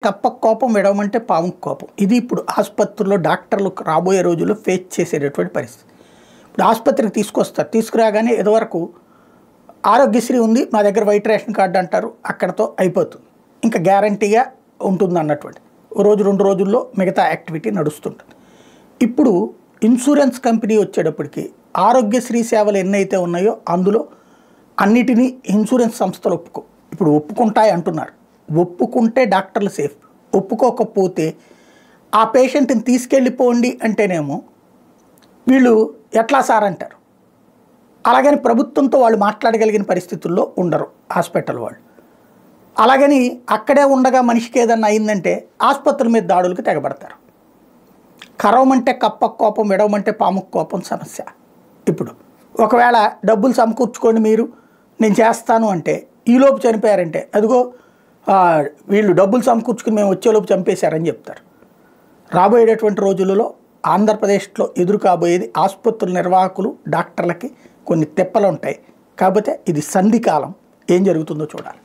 కప్పకు కోపం విడవమంటే పాముకు కోపం. ఇది ఇప్పుడు ఆసుపత్రుల్లో డాక్టర్లు రాబోయే రోజుల్లో ఫేస్ చేసేటటువంటి పరిస్థితి. ఇప్పుడు ఆసుపత్రికి తీసుకొస్తారు. తీసుకురాగానే ఇదివరకు ఆరోగ్యశ్రీ ఉంది, మా దగ్గర వైట్ రేషన్ కార్డు అంటారు, అక్కడతో అయిపోతుంది. ఇంకా గ్యారంటీగా ఉంటుంది అన్నటువంటి ఓ రోజు 2 రోజుల్లో మిగతా యాక్టివిటీ నడుస్తుంటుంది. ఇప్పుడు ఇన్సూరెన్స్ కంపెనీ వచ్చేటప్పటికి ఆరోగ్యశ్రీ సేవలు ఎన్నైతే ఉన్నాయో అందులో అన్నిటినీ ఇన్సూరెన్స్ సంస్థలు ఇప్పుడు ఒప్పుకుంటాయి అంటున్నారు. ఒప్పుకుంటే డాక్టర్లు సేఫ్, ఒప్పుకోకపోతే ఆ పేషెంట్ని తీసుకెళ్ళిపోండి అంటేనేమో వీళ్ళు ఎట్లా సార్ అంటారు. అలాగని ప్రభుత్వంతో వాళ్ళు మాట్లాడగలిగిన పరిస్థితుల్లో ఉండరు హాస్పిటల్ వాళ్ళు. అలాగని అక్కడే ఉండగా మనిషికి ఏదన్నా అయిందంటే ఆసుపత్రుల మీద దాడులకు తెగబడతారు. కరవమంటే కప్పకు కోపం, విడవమంటే పాముకు కోపం సమస్య. ఇప్పుడు ఒకవేళ డబ్బులు సమకూర్చుకోండి మీరు, నేను చేస్తాను అంటే ఈలోపు చనిపోయారంటే అదిగో వీళ్ళు డబ్బులు సమకూర్చుకుని మేము వచ్చేలోపు చంపేశారని చెప్తారు. రాబోయేటటువంటి రోజులలో ఆంధ్రప్రదేశ్లో ఎదురు కాబోయేది ఆసుపత్రుల నిర్వాహకులు డాక్టర్లకి కొన్ని తెప్పలు ఉంటాయి. కాకపోతే ఇది సంధికాలం, ఏం జరుగుతుందో చూడాలి.